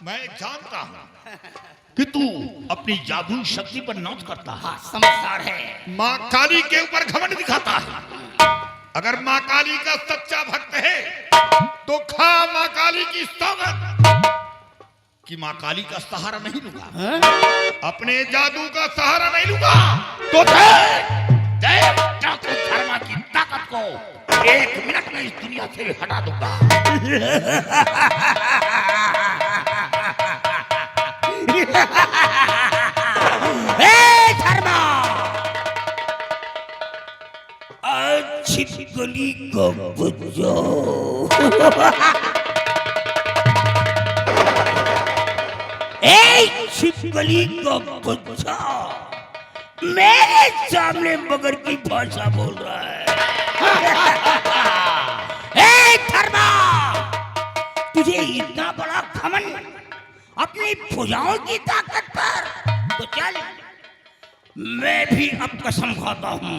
मैं जानता हूँ कि तू अपनी जादुई शक्ति पर नाच करता है। समझदार है। माँ काली के ऊपर घमंड दिखाता है। अगर माँ काली का सच्चा भक्त है तो खा माँ काली की सौगंध कि माँ काली का सहारा नहीं लूंगा, अपने जादू का सहारा नहीं लूंगा। तो देव ठाकुर धर्मा की ताकत को 1 मिनट में इस दुनिया से हटा दूंगा। धर्मा छिपकली को बुझो। छिपकली को बुझो। मेरे सामने मगर की भाषा बोल रहा है। धर्मा तुझे इतना बड़ा घमंड अपनी भुजाओं की ताकत पर, तो चल मैं भी अब कसम खाता हूँ,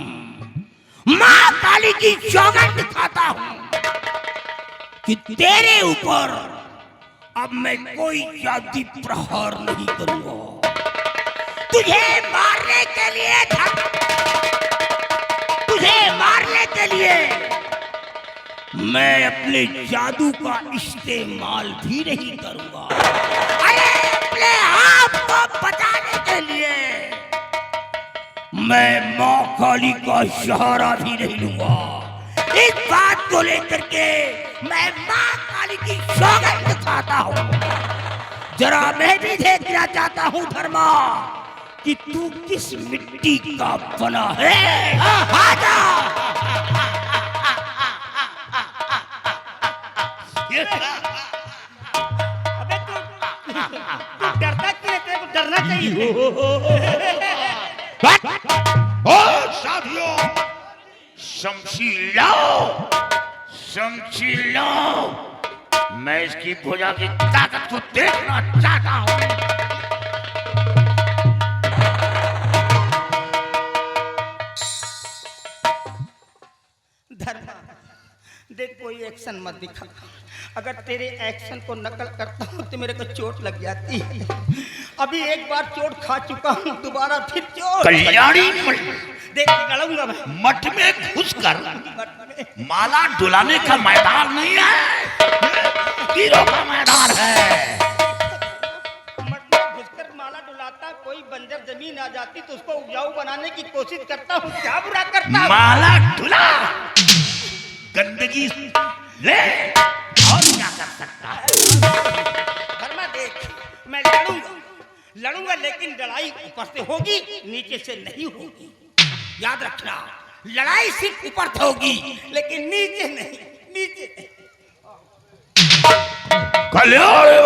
माँ काली की सौगंध खाता हूँ कि तेरे ऊपर अब मैं कोई जाति प्रहार नहीं करूंगा। तुझे मारने के लिए मैं अपने जादू का इस्तेमाल भी नहीं करूंगा। अरे अपने आप को बचाने के लिए मैं माँ काली का सहारा भी नहीं लूंगा। इस बात को लेकर के मैं माँ काली की सौगंध खाता हूँ। जरा मैं भी देखना चाहता हूँ धर्मा कि तू किस मिट्टी का बना है। आजा। अबे तू डरता क्यों है? तेरे को डरना चाहिए। ओ साथियों, शमशीर लाओ, शमशीर लाओ। मैं इसकी भुजा की ताकत को देखना चाहता हूँ। धर्मा देख, कोई एक्शन मत दिखा। अगर तेरे एक्शन को नकल करता हूँ तो मेरे को चोट लग जाती है। अभी एक बार चोट खा चुका हूँ, दोबारा फिर चोट। कल्याणी देख लड़ूंगा मैं। मठ में घुसकर माला डुलाने का मैदान नहीं है, तीरों का मैदान है। मठ में घुसकर माला डुलाता, कोई बंजर जमीन आ जाती तो उसको उपजाऊ बनाने की कोशिश करता हूँ। क्या बुरा करता हूँ? माला डुला, गंदगी ले, और क्या कर सकता है? धर्मा देख, मैं लड़ूंगा लेकिन लड़ाई ऊपर से होगी, नीचे से नहीं होगी। याद रखना, लड़ाई सिर्फ ऊपर से होगी लेकिन नीचे नहीं, नीचे नहीं। कल्याणी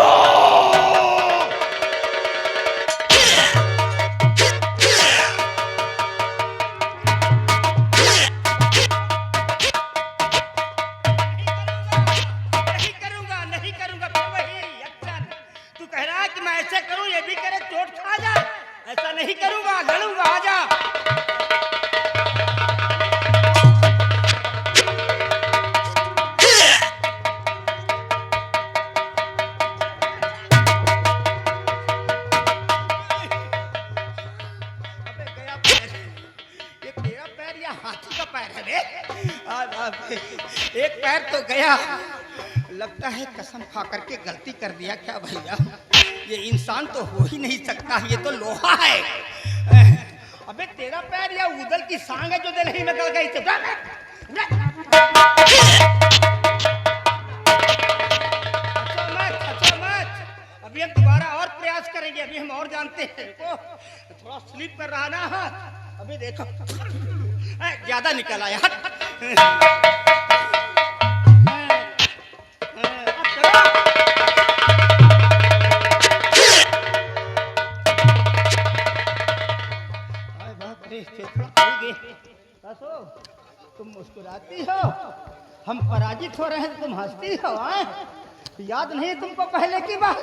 ऐसा नहीं करूंगा, लड़ूंगा। आजा। अबे गया पैर। ये तेरा पैर या हाथी का पैर है बे? एक पैर तो गया। लगता है कसम खा करके गलती कर दिया क्या भैया? ये इंसान तो हो ही नहीं सकता, ये तो लोहा है। अबे तेरा पैर या उदल की सांग है जो दिल्ली में गल गई थी। अभी हम दोबारा और प्रयास करेंगे। अभी हम और जानते हैं। थोड़ा स्लिप कर रहा ना हाथ। अभी देखो ज्यादा निकल आया। तुम मुस्कुराती हो, हम पराजित हो रहे हैं, तुम हंसती हो। याद नहीं तुमको पहले की बात?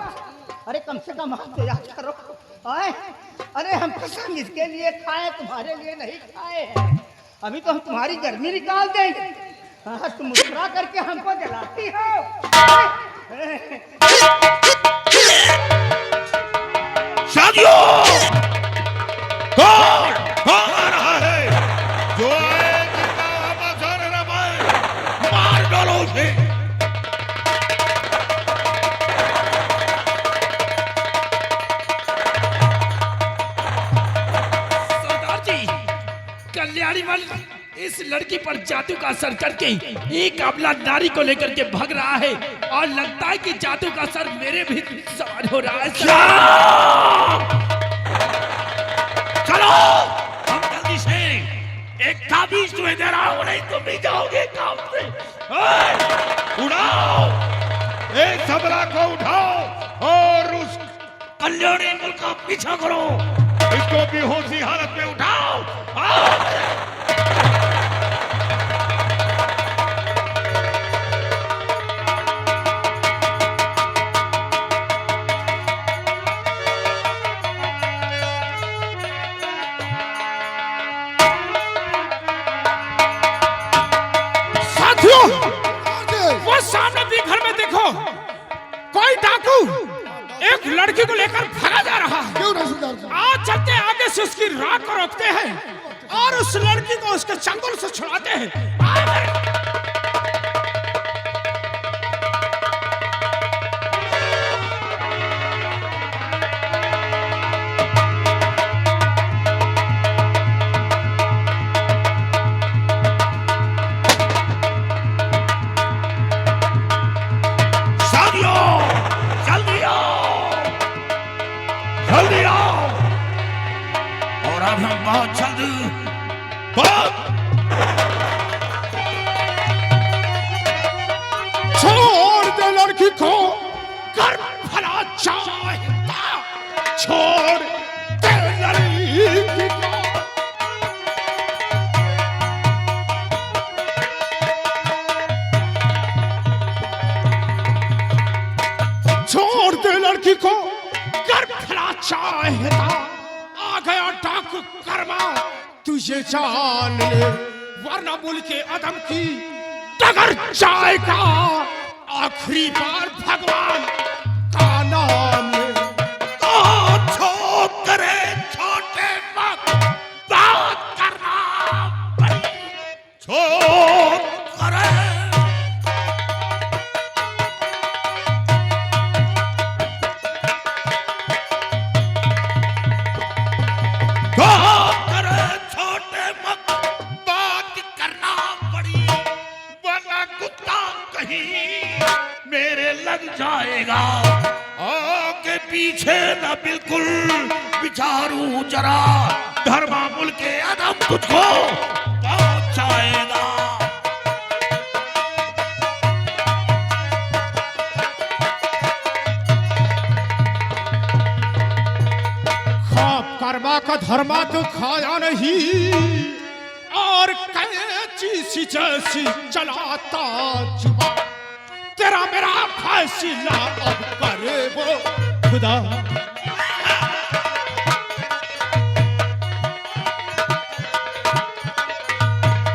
अरे कम से कम हाथ तो याद करो। अरे हम कसम इसके लिए खाए, तुम्हारे लिए नहीं खाए हैं। अभी तो हम तुम्हारी गर्मी निकाल देंगे। तुम मुस्कुरा करके हमको जलाती हो। नारीवाल इस लड़की पर जादू का असर करके एक अबला नारी को लेकर के भाग रहा है और लगता है कि जादू का असर मेरे भी सवार हो रहा है। चलो हम जल्दी से एक ताबीज तुम्हें दे रहा हूं, नहीं तुम भी जाओगे काम से। उड़ाओ, एक सबला को उठाओ और उस कल्याणी मुल्क का पीछा करो। इसको बेहोशी हालत में उठाओ। साथियों, वो सामने भी घर में देखो, कोई डाकू एक लड़की को लेकर भागा जा रहा है। क्यों नहीं? आज चलते आगे से उसकी राह को रोकते हैं और उस लड़की को उसके चंगुल से छुड़ाते हैं। बहुत जल्द छोड़ दे लड़की को, कर भला चाहता, छोड़ दे लड़की को। छोड़ दे लड़की को, कर भला चाहता, आ गया डाकू कर्मा, तुझे जान ले वरना मुल्क के अदम की टगर जाएगा। आखिरी बार भगवान का नाम ले। तो छोड़ करे छोटे वक्त बात करना पड़ी। छोड़ करे मेरे लग जाएगा। आगे पीछे न बिल्कुल विचारू जरा, धर्मा मुल्क के अदम तुझको पहुंचाएगा। खाप कर्मा का धर्मा तो खाया नहीं और कैची सी जैसी चलाता जुबान। तेरा मेरा फैसला अब करे वो खुदा।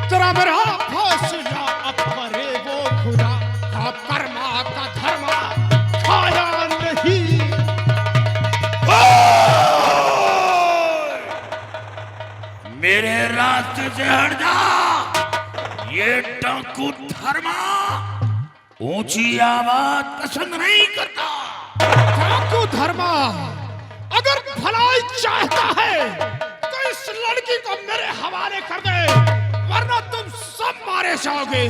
तेरा मेरा फैसला अब करे वो खुदा। खाप कर्मा का धर्मा खाया नहीं। मेरे रास्ते से हट जा, ये डाकू धर्मा ऊंची आवाज पसंद नहीं करता। डाकू धर्मा अगर भलाई चाहता है तो इस लड़की को मेरे हवाले कर दे, वरना तुम सब मारे जाओगे।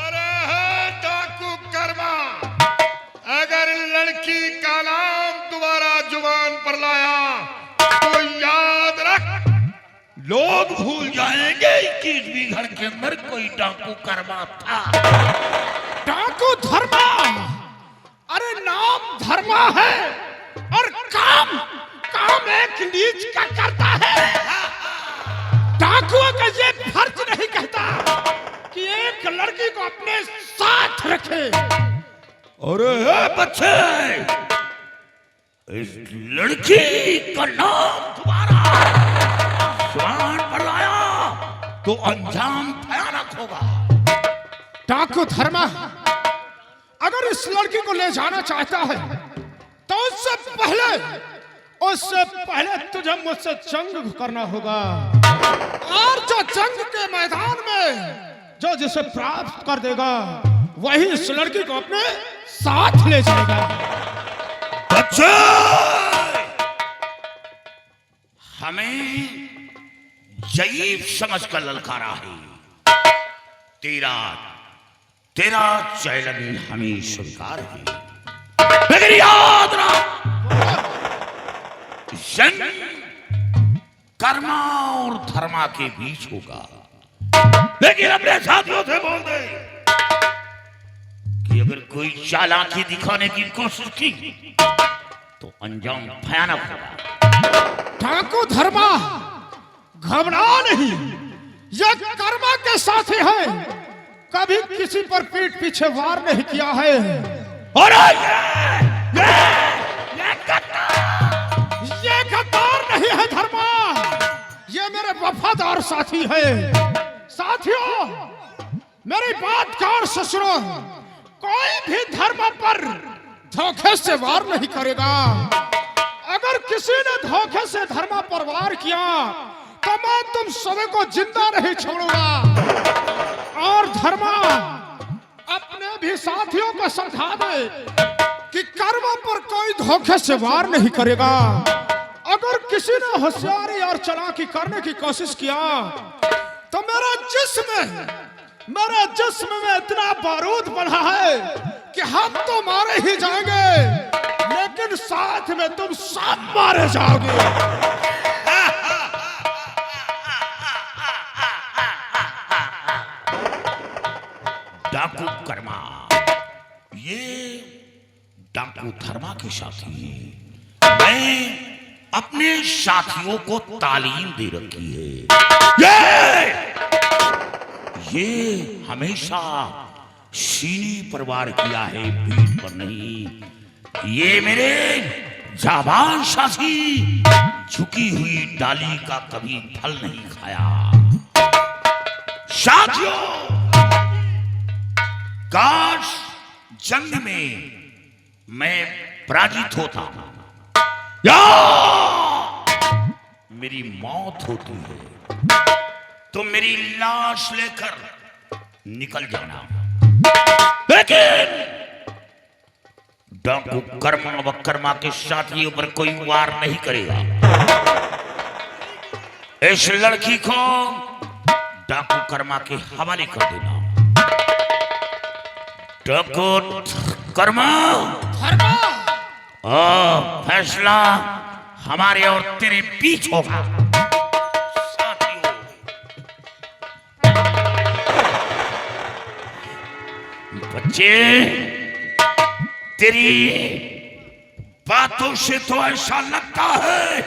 अरे है डाकू कर्मा, अगर लड़की का नाम तुम्हारा जुबान पर लाया तो याद रख, लोग भूल जाएंगे 21वीं घर के अंदर कोई डाकू कर्मा था। डाकू धर्मा, अरे नाम धर्मा है और काम एक नीच का करता है। डाकुओं का ये फर्ज नहीं कहता कि एक लड़की को अपने साथ रखे। अरे बच्चे, इस लड़की का नाम तुम्हारा जुबान पर लाया तो अंजाम भयानक होगा। डाकू धर्मा अगर इस लड़की को ले जाना चाहता है तो उससे पहले तुझे मुझसे जंग करना होगा, और जो जंग के मैदान में जो जिसे प्राप्त कर देगा वही इस लड़की को अपने साथ ले जाएगा। बच्चे, हमें जयीफ समझकर ललकारा है। तेरा चैलेंज हमें स्वीकार है, लेकिन याद रख, जंग कर्मा और धर्मा के बीच होगा। लेकिन अपने साथियों से बोल दे कि अगर कोई चालाकी दिखाने की कोशिश की तो अंजाम भयानक होगा। ठाकुर धर्मा, घबरा नहीं, यह कर्मा के साथी है, कभी किसी पर पीठ पीछे वार नहीं किया है। और ये गद्दार नहीं है धर्मा, ये मेरे वफादार साथी है। साथियों, मेरी बात गौर से सुनो, कोई भी धर्म पर धोखे से वार नहीं करेगा। अगर किसी ने धोखे से धर्म पर वार किया तो मैं तुम सभी को जिंदा नहीं छोड़ूंगा। और धर्मा, अपने भी साथियों को समझा दे कि कर्म पर कोई धोखे से वार नहीं करेगा। अगर किसी ने होशियारी और चालाकी करने की कोशिश किया तो मेरा जिस्म में इतना बारूद बना है कि हम तो मारे ही जाएंगे, लेकिन साथ में तुम सब मारे जाओगे। डाकू कर्मा, ये डाकू धर्मा के साथी हैं। मैं अपने साथियों को तालीम दे रखी है। ये हमेशा सीने पर वार किया है, पीठ पर नहीं। ये मेरे जाबान साथी झुकी हुई डाली का कभी फल नहीं खाया। साथियों, काश जंग में मैं पराजित होता या मेरी मौत होती है तो मेरी लाश लेकर निकल जाना, लेकिन डाकू कर्मा व कर्मा के साथियों पर कोई वार नहीं करेगा। इस लड़की को डाकू कर्मा के हवाले कर देना। डाकू कर्मा, फैसला हमारे और तेरे बीच होगा। बच्चे, तेरी बातों से तो ऐसा लगता है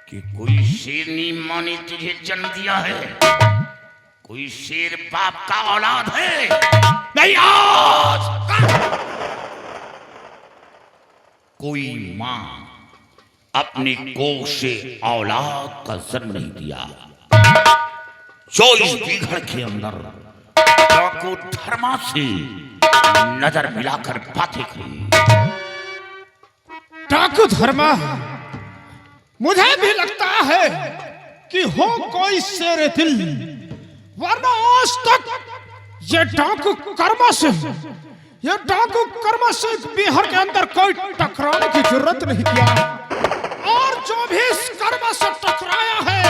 कि कोई शेरनी माँ ने तुझे जन्म दिया है, कोई शेर बाप का औलाद है। नहीं, आज कोई माँ अपनी कोख से औलाद का जन्म नहीं दिया। 24 बीघड़ के अंदर डाकू धर्मा से नजर मिलाकर बातें करी। डाकू धर्मा, मुझे भी लगता है कि हो कोई शेर दिल, वरना आज तक ये डाकू कर्मा से बिहार के अंदर कोई टकराने की जरूरत नहीं किया। और जो भी इस कर्मा से टकराया है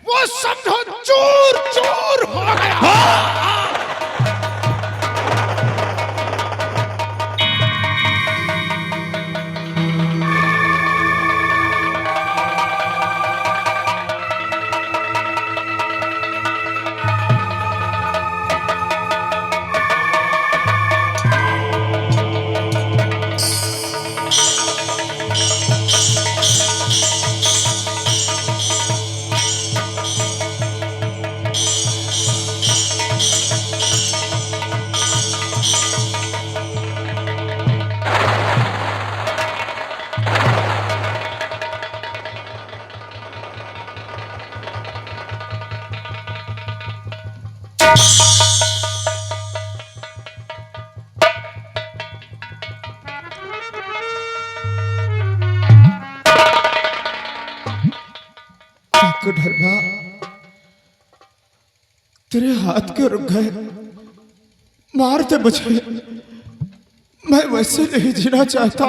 वो समझो चूर चूर हो गया। धर्मा, तेरे हाथ क्यों रुक गए? मारते मुझे, मैं वैसे नहीं जीना चाहता।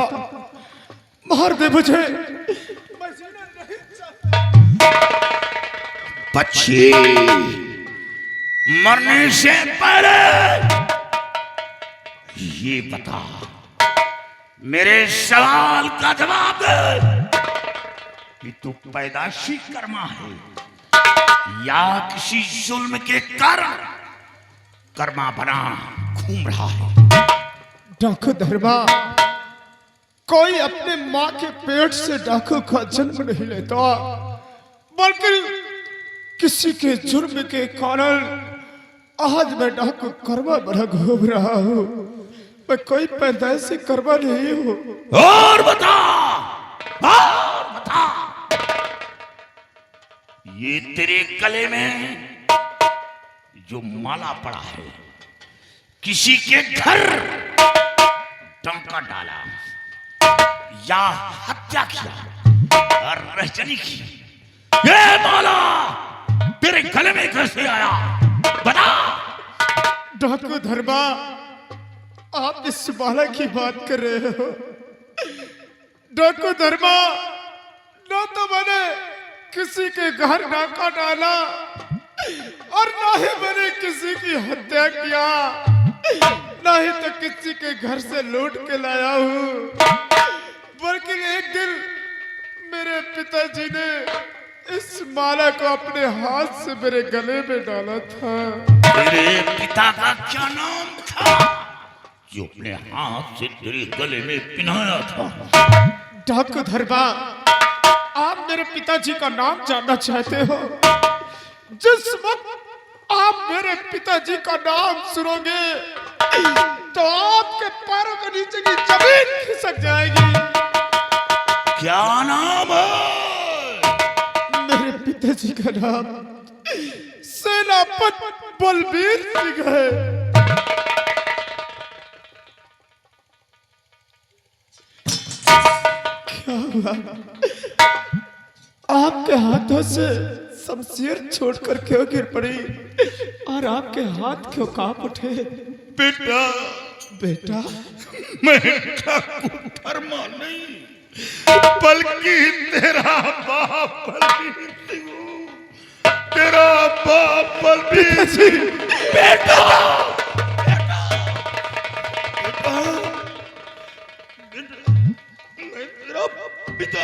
मार दे मुझे, मैं जीना नहीं चाहता। पक्षी मरने से पहले ये बता, मेरे सवाल का जवाब दे कि तू पैदाशी कर्मा है या किसी जुल्म के कारण कर्मा बना घूम रहा है? डाकू धर्मा, कोई अपने माँ के पेट से डाकू का जन्म नहीं लेता, बल्कि किसी के जुर्म के कारण आज मैं डाकू कर्मा बना घूम रहा हूँ। मैं कोई पैदाइशी कर्मा नहीं हूँ। और बता, ये तेरे गले में जो माला पड़ा है, किसी के घर डंका डाला या हत्या किया और रहजनी की? ये माला तेरे गले में कैसे आया, बता। डाकू धर्मा, आप इस माला की बात कर रहे हो? डाकू धर्मा, ना तो मैंने किसी के घर डाका डाला और ना ही मैंने किसी की हत्या किया, ना ही तो किसी के घर से लूट के लाया हूँ, बल्कि एक दिन मेरे पिताजी ने इस माला को अपने हाथ से मेरे गले में डाला था। तेरे पिता का क्या नाम था जो अपने हाथ से तेरे गले में पिनाया था? डाकू धर्मा, आप मेरे पिताजी का नाम जानना चाहते हो? जिस वक्त आप मेरे पिताजी का नाम सुनोगे तो आपके पैरों के नीचे की जमीन खिसक जाएगी। क्या नाम है? मेरे पिताजी का नाम सेनापति बलबीर सिंह है। क्या हुआ? आपके हाथों से शमशीर छोड़कर क्यों गिर पड़ी और आपके हाथ क्यों कांप उठे? बेटा, बेटा, मैं डाकू धर्मा नहीं, बल्कि तेरा बाप बलबीर सिंह हूँ। तेरा बाप बलबीर सिंह। बेटा, मैं तेरा पिता।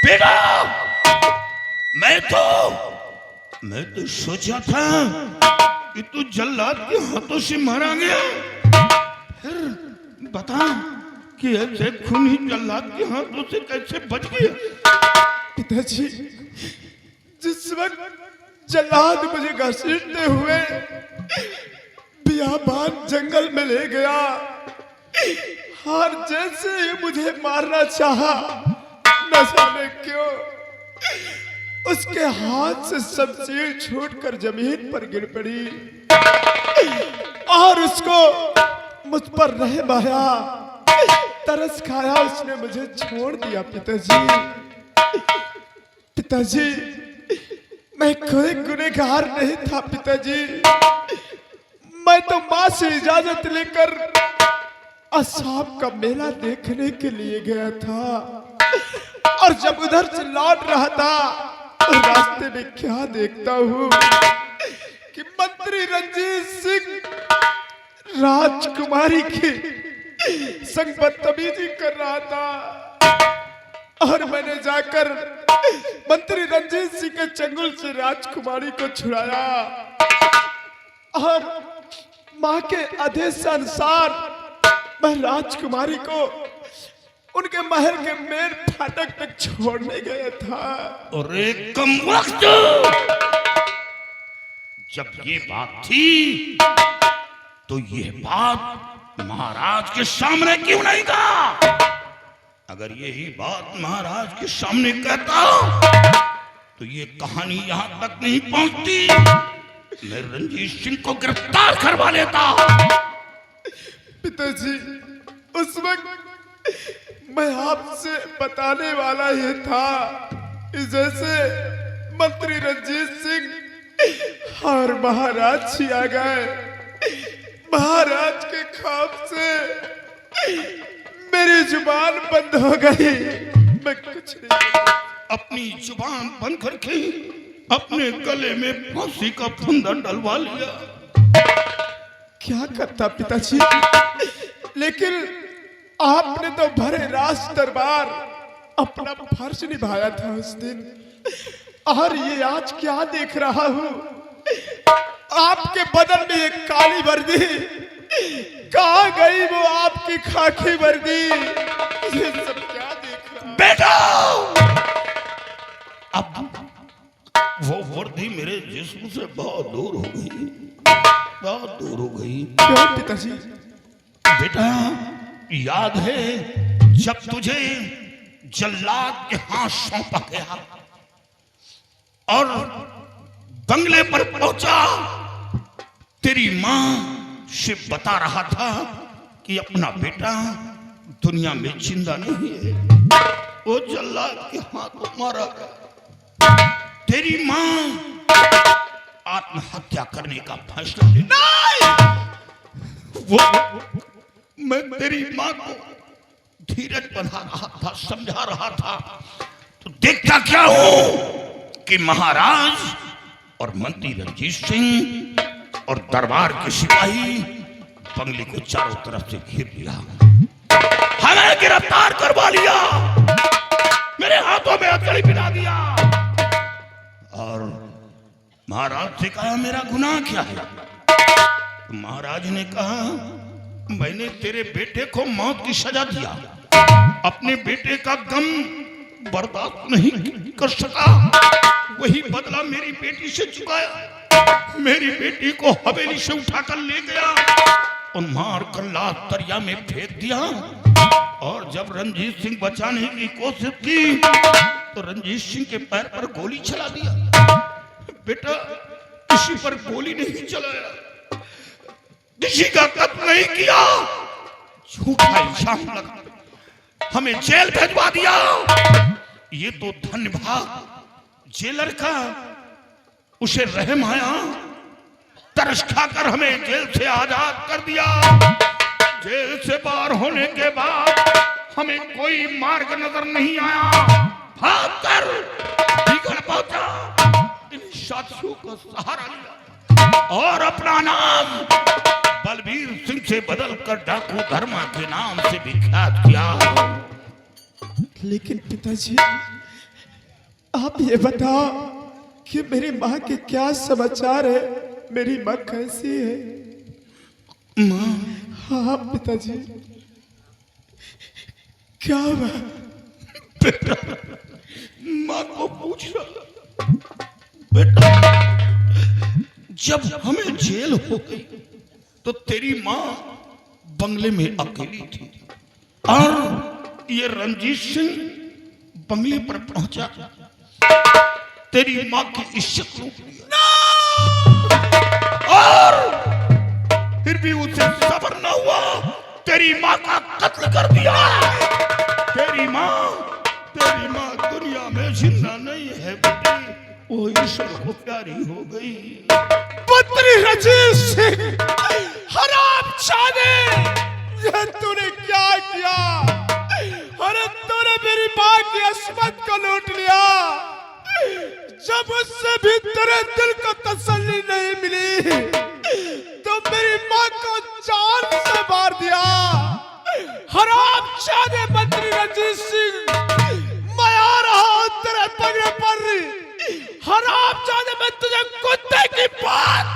बेटा, मैं तो सोचा था कि तू जल्लाद के हाथों से मारा गया, फिर बता कि ऐसे खूनी जल्लाद के हाथों से कैसे बच गया? पिताजी, जिस वक्त जल्लाद मुझे घसीटते हुए बियाबान जंगल में ले गया और जैसे ही मुझे मारना चाहा, न जाने क्यों उसके हाथ से शमशीर छूटकर जमीन पर गिर पड़ी और उसको मुझ पर रहम आया, तरस खाया, उसने मुझे छोड़ दिया। पिताजी, मैं कोई गुनहगार नहीं था पिताजी। मैं तो माँ से इजाजत लेकर असाब का मेला देखने के लिए गया था और जब उधर से लौट रहा था तो रास्ते में क्या देखता हूँ कि मंत्री रंजीत सिंह राजकुमारी की संग बदतमीजी कर रहा था और मैंने जाकर मंत्री रंजीत सिंह के चंगुल से राजकुमारी को छुड़ाया और माँ के आदेश अनुसार मैं राजकुमारी को उनके महल के मेन फाटक तक छोड़ने गया था। और एक कम वक्त, जब ये बात थी तो ये बात महाराज के सामने क्यों नहीं कहा? अगर यही बात महाराज के सामने कहता तो ये कहानी यहां तक नहीं पहुंचती। मैं रंजीत सिंह को गिरफ्तार करवा लेता। पिताजी, उस वक्त मैं आपसे बताने वाला ही था, जैसे मंत्री रंजीत सिंह और महाराज जी आ गए। महाराज के खौफ से मेरी जुबान बंद हो गई, मैं कुछ नहीं। अपनी जुबान बंद करके अपने गले में फांसी का फंदा डलवा लिया। क्या करता पिताजी, लेकिन आपने तो भरे राज दरबार अपना फर्ज निभाया था उस दिन, और ये आज क्या देख रहा हूँ, आपके बदन में एक काली वर्दी, कहाँ गई वो आपकी खाकी वर्दी? ये सब क्या देख रहा हूँ? बेटा, अब वो वर्दी मेरे जिस्म से बहुत दूर हो गई, बहुत दूर हो गई। क्यों पिताजी? बेटा, याद है जब तुझे जल्लाद के हाथ सौंपा गया और बंगले पर पहुंचा, तेरी मां से बता रहा था कि अपना बेटा दुनिया में जिंदा नहीं है, वो जल्लाद के हाथ मारा गया। तेरी मां आत्महत्या करने का फैसला ले। वो मैं तेरी मां को धीरज बना रहा था, समझा रहा था, तो देखता क्या हूं कि महाराज और मंत्री रणजीत सिंह और दरबार के सिपाही बंगले को चारों तरफ से घेर लिया, हमें गिरफ्तार करवा लिया, मेरे हाथों में हथकड़ी पिला दिया और महाराज से कहा मेरा गुनाह क्या है? तो महाराज ने कहा मैंने तेरे बेटे को मौत की सजा दिया, अपने बेटे का गम बर्दाश्त नहीं कर सका, वही बदला मेरी बेटी से चुकाया, मेरी बेटी को हवेली से उठाकर ले गया और मार कर लाश दरिया में फेंक दिया, और जब रंजीत सिंह बचाने की कोशिश की तो रंजीत सिंह के पैर पर गोली चला दिया। बेटा, किसी पर गोली नहीं चलाया, किसी का कत्ल नहीं किया, झूठा इल्जाम लगा हमें जेल भेजवा दिया। ये तो धन्य भाग जेलर का, उसे रहम आया, तरस खाकर हमें जेल से आजाद कर दिया। जेल से बाहर होने के बाद हमें कोई मार्ग नजर नहीं आया, भागकर बिगड़ पहुंचा, इन साथियों का सहारा लिया और अपना नाम बलबीर सिंह से बदलकर डाकू धर्मा के नाम से विख्यात किया। लेकिन पिताजी, आप ये बताओ कि मेरी माँ के क्या समाचार है, मेरी माँ कैसी है? माँ? हाँ पिताजी, क्या हुआ? बेटा, माँ को पूछ रहा बेटा, जब हमें जेल हो गई तो तेरी माँ बंगले में अकेली थी और ये रंजीत सिंह बंगले पर पहुंचा, तेरी माँ की इज्जत लूट लिया और फिर भी उसे सब्र न हुआ, तेरी माँ का कत्ल कर दिया। तेरी माँ दुनिया में जिंदा नहीं है बेटी, वो ईश्वर को प्यारी हो गई। मंत्री रणजीत सिंह, हरामजादे, ये तूने क्या किया? अरे तूने मेरी माँ की अस्मत को लूट लिया, जब उससे भी तेरे दिल को तसल्ली नहीं मिली तो मेरी माँ को जान से मार दिया। हरामजादे मंत्री रणजीत सिंह, मैं आ रहा हूं तेरे बंगले पर, हरामजादे, मैं तुझे कुत्ते की बात।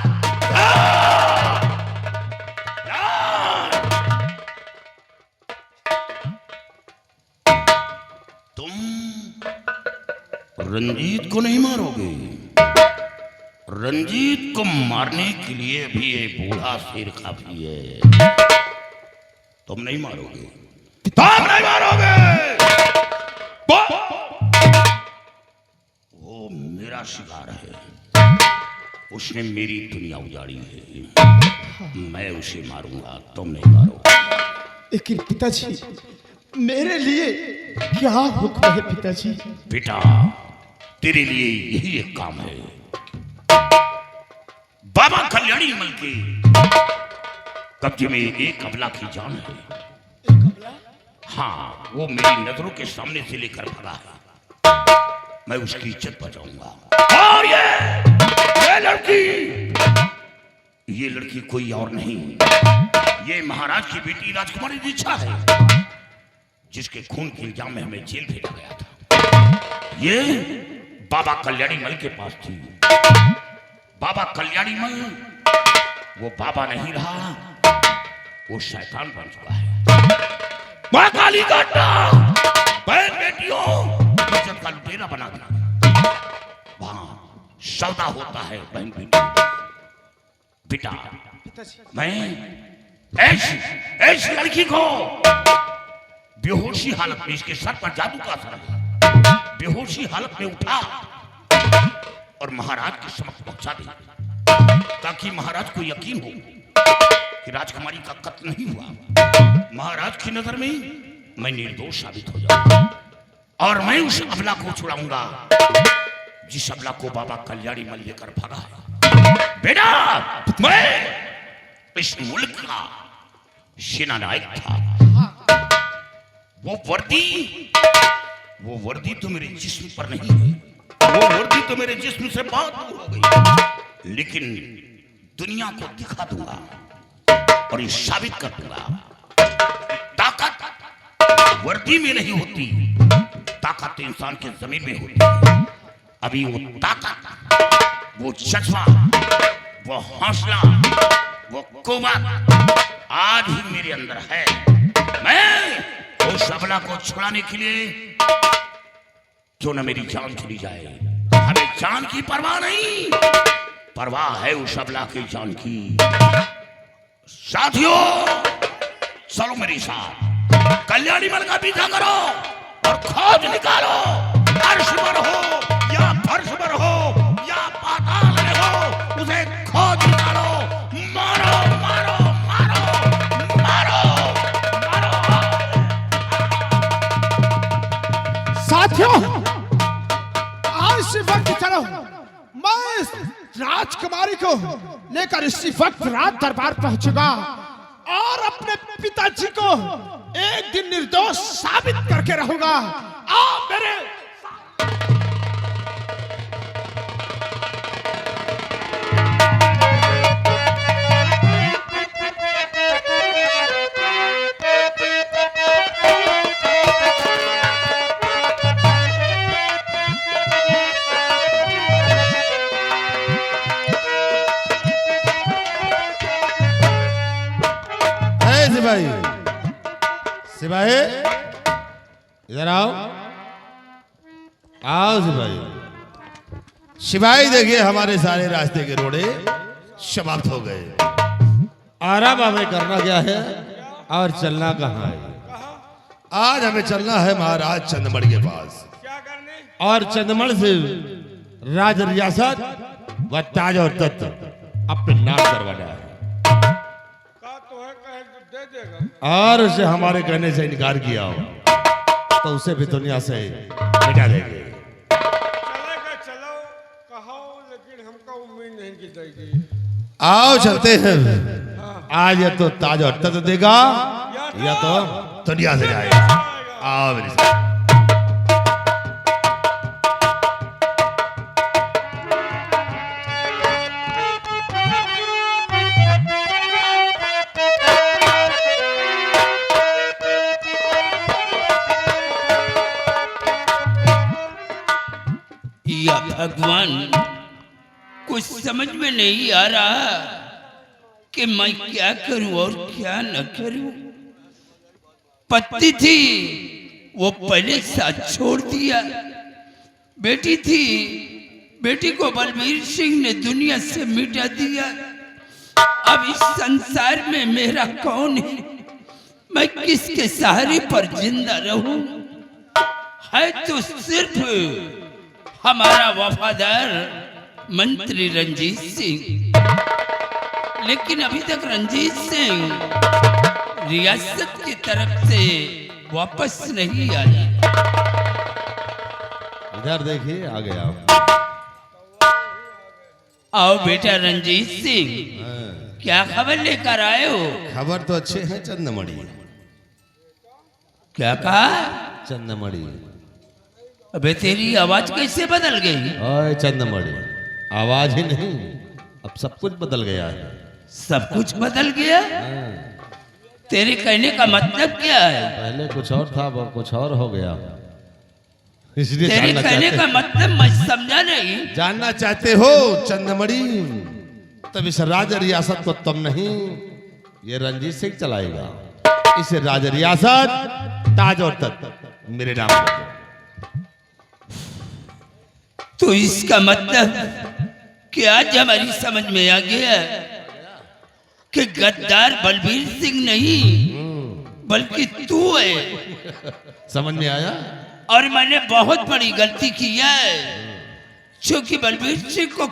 तुम रंजीत को नहीं मारोगे? रंजीत को मारने के लिए भी ये बूढ़ा शेर काफी है। तुम नहीं मारोगे, तुम नहीं मारोगे। वो मेरा शिकार है, उसने मेरी दुनिया उजाड़ी है, मैं उसे मारूंगा, तुम नहीं मारोगे। लेकिन पिताजी, मेरे लिए क्या हुक्म है पिताजी? बेटा, तेरे लिए यही एक काम है। बाबा कल्याणी मल के कब्जे में एक अबला की जान है। हाँ, वो मेरी नजरों के सामने से लेकर भागा है। मैं उसकी इज्जत बचाऊंगा। और ये लड़की कोई और नहीं, ये महाराज की बेटी राजकुमारी दीक्षा है, जिसके खून के इल्जाम में हमें जेल भेजा गया था। ये बाबा कल्याणी मल के पास थी। बाबा कल्याणी मल वो बाबा नहीं रहा, वो शैतान बन चुका है। मां काली का बहन बेटियों इज्जत का लुटेरा बना दिया। वहां सौदा होता है बहन बेटी। बेटा मैं ऐसी लड़की को बेहोशी हालत में, इसके सर पर जादू का असर है, बेहोशी हालत में उठा और महाराज के समक्ष पहुंचा दिया, ताकि महाराज को यकीन हो कि राजकुमारी का कत्ल नहीं हुआ। महाराज की नजर में मैं निर्दोष साबित हो जाऊंगा और मैं उस अबला को छुड़ाऊंगा जिस अबला को बाबा कल्याणी मल लेकर भागा है। बेटा मैं इस मुल्क का सेनानायक था। वो वर्दी तो मेरे जिस्म पर नहीं है, वो वर्दी तो मेरे जिस्म से बहुत दूर हो गई, लेकिन दुनिया को दिखा दूंगा और ये साबित कर दूंगा ताकत वर्दी में नहीं होती, ताकत इंसान के जमीन में होती है। अभी वो ताकत, वो जज्बा, वो हौसला, वो कुव्वत आज ही मेरे अंदर है। मैं उस अबला को छुड़ाने के लिए क्यों न मेरी जान चली जाए, हमें जान की परवाह नहीं, परवाह है उस अबला की जान की। साथियों चलो मेरे साथ, कल्याणी मल का पीछा करो और खोज निकालो। अर्श पर हो या फर्श पर हो या पाताल में हो, उसे खोज निकालो। मारो मारो मारो मारो मारो। साथियों आज इसी वक्त चलो, मैं इस राजकुमारी को लेकर इसी वक्त रात दरबार पहुंचूंगा और अपने पिताजी को एक दिन निर्दोष साबित करके रहूंगा। आप मेरे सिपाही, सिपाही इधर आओ, आओ सिपाही। सिपाही देखिए हमारे सारे रास्ते के रोड़े समाप्त हो गए। आराम हमें करना क्या है और चलना कहाँ है? आज हमें चलना है महाराज चंद्रमणि के पास और चंद्रमणि से राज रियासत व ताज और तत्व अपने नाम करवाना है और उसे हमारे कहने से इनकार किया हो तो उसे भी दुनिया से मिटा देंगे। चलेगा चलो कहो, लेकिन हमको उम्मीद नहीं की जाएगी। आओ चलते हैं। आज या तो ताज और तत्व देगा या तो दुनिया से जाएगा। आओ मेरे साथ। या भगवान, कुछ समझ में नहीं आ रहा कि मैं क्या करूं और क्या न करूं। पत्नी थी वो पहले साथ छोड़ दिया, बेटी थी, बेटी को बलबीर सिंह ने दुनिया से मिटा दिया। अब इस संसार में मेरा कौन है? मैं किसके सहारे पर जिंदा रहूं? है तो सिर्फ हमारा वफादार मंत्री रंजीत सिंह, लेकिन अभी तक रंजीत सिंह रियासत की तरफ से वापस नहीं आया। इधर देखिए आ गया। आओ बेटा रंजीत सिंह, क्या खबर लेकर आए हो? खबर तो अच्छे हैं चंद्रमणि। क्या कहा? चंद्रमणि। अबे तेरी आवाज कैसे बदल गई? ओए चंदमणि, आवाज ही नहीं, अब सब कुछ बदल गया है। सब कुछ बदल गया? तेरे कहने का मतलब क्या है? पहले कुछ और था, अब कुछ और हो गया। इसलिए तेरे जानना कहने चाहते का मतलब मैं समझा नहीं। जानना चाहते हो चंदमणि? तब इस राज रियासत को तुम नहीं, ये रंजीत सिंह चलाएगा। इस राज रियासत, ताज और तख्त मेरे नाम पर। तो इसका मतलब कि आज हमारी समझ में आ गया कि गद्दार बलबीर सिंह नहीं बल्कि तू है। समझ में आया? और मैंने बहुत बड़ी गलती की है, क्योंकि बलबीर सिंह को